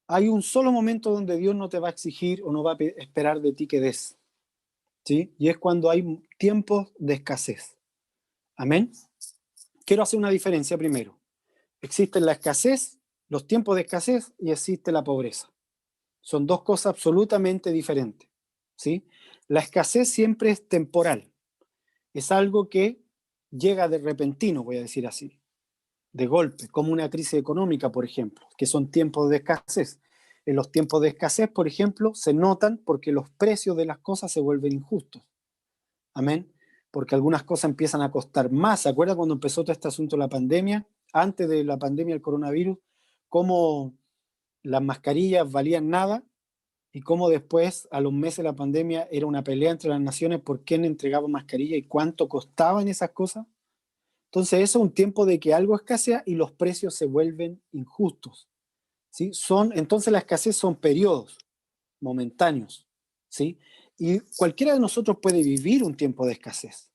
hay un solo momento donde Dios no te va a exigir o no va a esperar de ti que des, ¿sí? Y es cuando hay tiempos de escasez. Amén. Quiero hacer una diferencia primero. Existe la escasez, los tiempos de escasez y existe la pobreza. Son dos cosas absolutamente diferentes, ¿sí? La escasez siempre es temporal. Es algo que llega de repentino, voy a decir así, de golpe, como una crisis económica, por ejemplo, que son tiempos de escasez. En los tiempos de escasez, por ejemplo, se notan porque los precios de las cosas se vuelven injustos. Amén. Porque algunas cosas empiezan a costar más. ¿Se acuerda cuando empezó todo este asunto de la pandemia? Antes de la pandemia del coronavirus, cómo las mascarillas valían nada y cómo después, a los meses de la pandemia, era una pelea entre las naciones por quién entregaba mascarilla y cuánto costaban esas cosas. Entonces, eso es un tiempo de que algo escasea y los precios se vuelven injustos, ¿sí? Entonces, la escasez son periodos momentáneos, ¿sí? Y cualquiera de nosotros puede vivir un tiempo de escasez,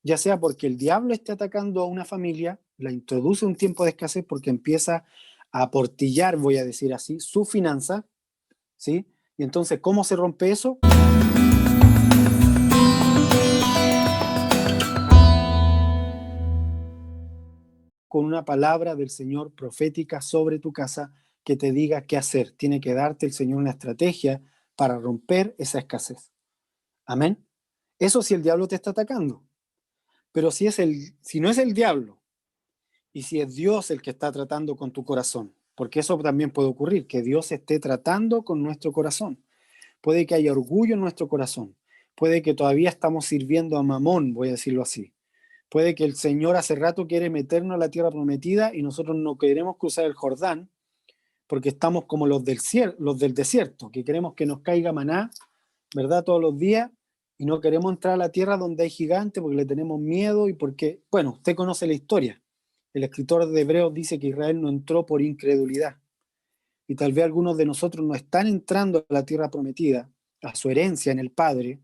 ya sea porque el diablo esté atacando a una familia, la introduce un tiempo de escasez porque empieza a aportillar, voy a decir así, su finanza, ¿sí? Y entonces, ¿cómo se rompe eso? Con una palabra del Señor profética sobre tu casa que te diga qué hacer. Tiene que darte el Señor una estrategia para romper esa escasez. Amén. Eso si el diablo te está atacando. Pero si no es el diablo y si es Dios el que está tratando con tu corazón, porque eso también puede ocurrir, que Dios esté tratando con nuestro corazón. Puede que haya orgullo en nuestro corazón. Puede que todavía estamos sirviendo a Mamón, voy a decirlo así. Puede que el Señor hace rato quiere meternos a la tierra prometida y nosotros no queremos cruzar el Jordán porque estamos como los del desierto, que queremos que nos caiga maná, ¿verdad? Todos los días y no queremos entrar a la tierra donde hay gigantes porque le tenemos miedo y porque, bueno, usted conoce la historia. El escritor de Hebreos dice que Israel no entró por incredulidad. Y tal vez algunos de nosotros no están entrando a la tierra prometida, a su herencia en el Padre,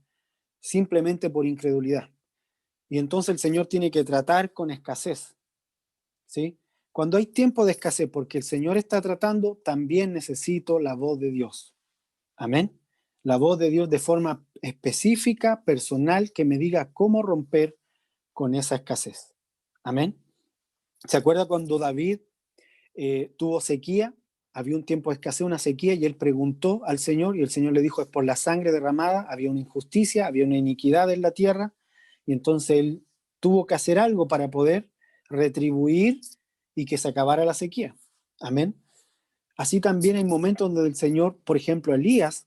simplemente por incredulidad. Y entonces el Señor tiene que tratar con escasez, ¿sí? Cuando hay tiempo de escasez, porque el Señor está tratando, también necesito la voz de Dios. Amén. La voz de Dios de forma específica, personal, que me diga cómo romper con esa escasez. Amén. ¿Se acuerda cuando David tuvo sequía? Había un tiempo de escasez, una sequía, y él preguntó al Señor, y el Señor le dijo, es por la sangre derramada, había una injusticia, había una iniquidad en la tierra, y entonces él tuvo que hacer algo para poder retribuir y que se acabara la sequía. Amén. Así también hay momentos donde el Señor, por ejemplo, Elías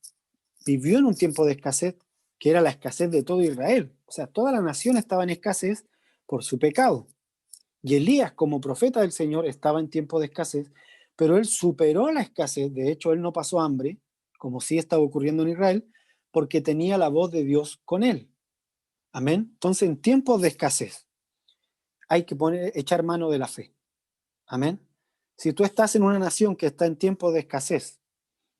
vivió en un tiempo de escasez, que era la escasez de todo Israel. O sea, toda la nación estaba en escasez por su pecado. Y Elías, como profeta del Señor, estaba en tiempo de escasez, pero él superó la escasez. De hecho, él no pasó hambre, como sí estaba ocurriendo en Israel, porque tenía la voz de Dios con él. Amén. Entonces, en tiempos de escasez, hay que echar mano de la fe. Amén. Si tú estás en una nación que está en tiempos de escasez,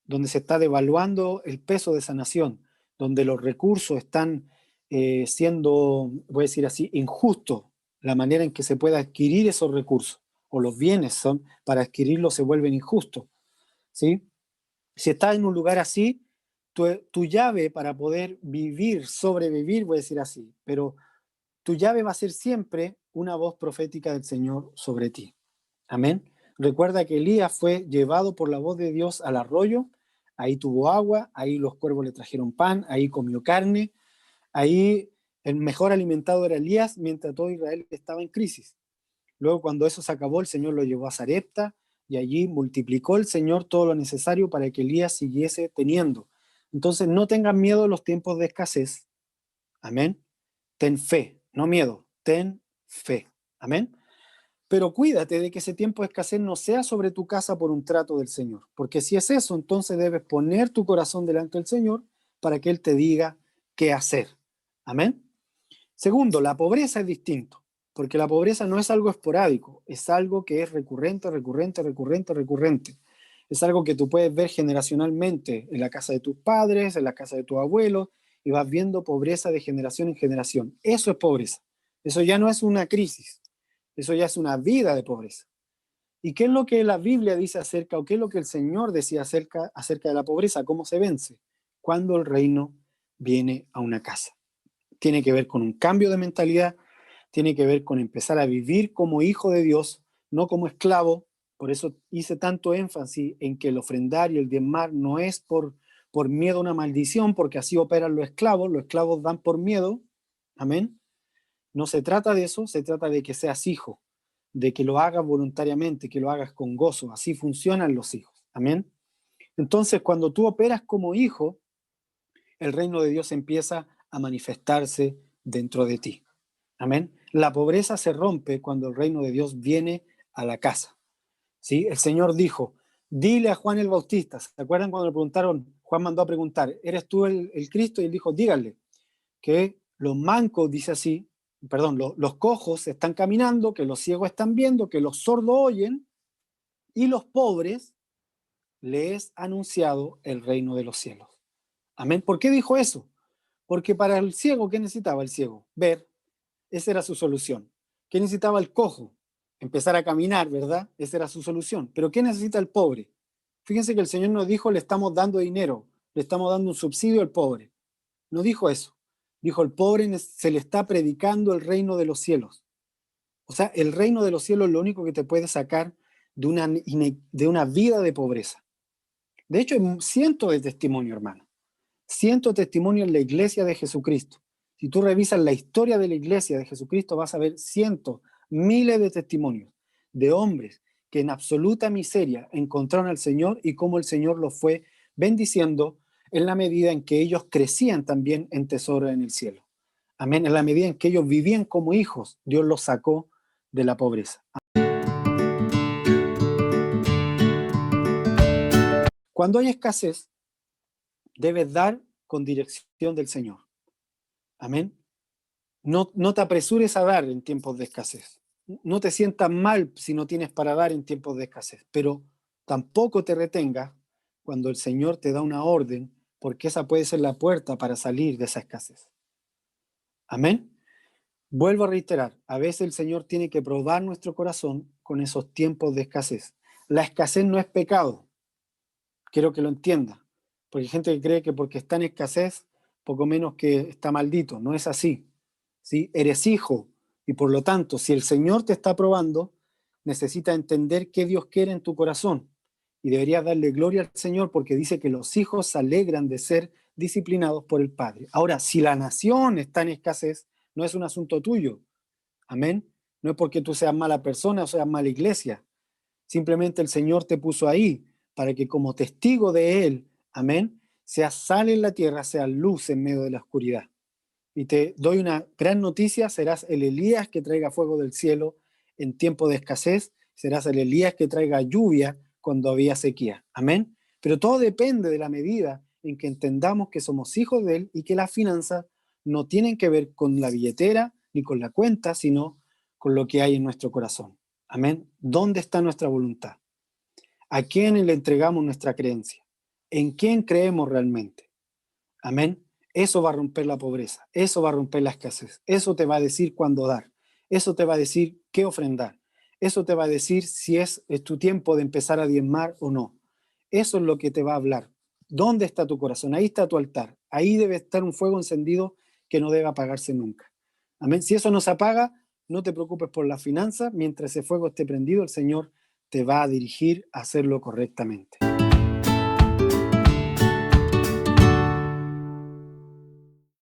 donde se está devaluando el peso de esa nación, donde los recursos están siendo, voy a decir así, injustos, la manera en que se puede adquirir esos recursos, o los bienes son, para adquirirlos se vuelven injustos, ¿sí? Si estás en un lugar así, tu llave para poder vivir, sobrevivir, voy a decir así, pero tu llave va a ser siempre una voz profética del Señor sobre ti. Amén. Recuerda que Elías fue llevado por la voz de Dios al arroyo, ahí tuvo agua, ahí los cuervos le trajeron pan, ahí comió carne, ahí el mejor alimentado era Elías mientras todo Israel estaba en crisis. Luego cuando eso se acabó, el Señor lo llevó a Sarepta y allí multiplicó el Señor todo lo necesario para que Elías siguiese teniendo. Entonces no tengan miedo en los tiempos de escasez. Amén. Ten fe, no miedo, ten fe. Amén. Pero cuídate de que ese tiempo de escasez no sea sobre tu casa por un trato del Señor. Porque si es eso, entonces debes poner tu corazón delante del Señor para que Él te diga qué hacer. Amén. Segundo, la pobreza es distinto. Porque la pobreza no es algo esporádico, es algo que es recurrente, recurrente, recurrente, recurrente. Es algo que tú puedes ver generacionalmente en la casa de tus padres, en la casa de tus abuelos, y vas viendo pobreza de generación en generación. Eso es pobreza. Eso ya no es una crisis. Eso ya es una vida de pobreza. ¿Y qué es lo que la Biblia dice acerca, o qué es lo que el Señor decía acerca de la pobreza? ¿Cómo se vence? Cuando el reino viene a una casa. Tiene que ver con un cambio de mentalidad, tiene que ver con empezar a vivir como hijo de Dios, no como esclavo. Por eso hice tanto énfasis en que el ofrendar y el diezmar no es por miedo a una maldición, porque así operan los esclavos dan por miedo. Amén. No se trata de eso, se trata de que seas hijo, de que lo hagas voluntariamente, que lo hagas con gozo. Así funcionan los hijos. Amén. Entonces, cuando tú operas como hijo, el reino de Dios empieza a manifestarse dentro de ti. Amén. La pobreza se rompe cuando el reino de Dios viene a la casa. ¿Sí? El Señor dijo, dile a Juan el Bautista. ¿Se acuerdan cuando le preguntaron? Juan mandó a preguntar, ¿eres tú el Cristo? Y él dijo, díganle que los mancos, dice así, perdón, los cojos están caminando, que los ciegos están viendo, que los sordos oyen, y los pobres les es anunciado el reino de los cielos. Amén. ¿Por qué dijo eso? Porque para el ciego, ¿qué necesitaba el ciego? Ver. Esa era su solución. ¿Qué necesitaba el cojo? Empezar a caminar, ¿verdad? Esa era su solución. Pero ¿qué necesita el pobre? Fíjense que el Señor nos dijo, le estamos dando dinero, le estamos dando un subsidio al pobre. No dijo eso. Dijo, el pobre se le está predicando el reino de los cielos. O sea, el reino de los cielos es lo único que te puede sacar de una vida de pobreza. De hecho, hay cientos de testimonios, hermano. Cientos de testimonios en la iglesia de Jesucristo. Si tú revisas la historia de la iglesia de Jesucristo, vas a ver cientos, miles de testimonios de hombres que en absoluta miseria encontraron al Señor y cómo el Señor los fue bendiciendo en la medida en que ellos crecían también en tesoro en el cielo. Amén. En la medida en que ellos vivían como hijos, Dios los sacó de la pobreza. Cuando hay escasez, debes dar con dirección del Señor. Amén. No te apresures a dar en tiempos de escasez. No te sientas mal si no tienes para dar en tiempos de escasez, pero tampoco te retengas cuando el Señor te da una orden, porque esa puede ser la puerta para salir de esa escasez. Amén. Vuelvo a reiterar, a veces el Señor tiene que probar nuestro corazón con esos tiempos de escasez. La escasez no es pecado, quiero que lo entienda, porque hay gente que cree que porque está en escasez, poco menos que está maldito. No es así. ¿Sí? Eres hijo y por lo tanto, si el Señor te está probando, necesitas entender qué Dios quiere en tu corazón y deberías darle gloria al Señor porque dice que los hijos se alegran de ser disciplinados por el Padre. Ahora, si la nación está en escasez, no es un asunto tuyo. Amén. No es porque tú seas mala persona o seas mala iglesia. Simplemente el Señor te puso ahí para que como testigo de Él, amén, seas sal en la tierra, seas luz en medio de la oscuridad. Y te doy una gran noticia, serás el Elías que traiga fuego del cielo en tiempo de escasez, serás el Elías que traiga lluvia cuando había sequía. Amén. Pero todo depende de la medida en que entendamos que somos hijos de Él y que las finanzas no tienen que ver con la billetera ni con la cuenta, sino con lo que hay en nuestro corazón. Amén. ¿Dónde está nuestra voluntad? ¿A quién le entregamos nuestra creencia? ¿En quién creemos realmente? Amén. Eso va a romper la pobreza, eso va a romper la escasez, eso te va a decir cuándo dar, eso te va a decir qué ofrendar, eso te va a decir si es tu tiempo de empezar a diezmar o no. Eso es lo que te va a hablar. ¿Dónde está tu corazón? Ahí está tu altar. Ahí debe estar un fuego encendido que no debe apagarse nunca. Amén. Si eso no se apaga, no te preocupes por las finanzas. Mientras ese fuego esté prendido, el Señor te va a dirigir a hacerlo correctamente.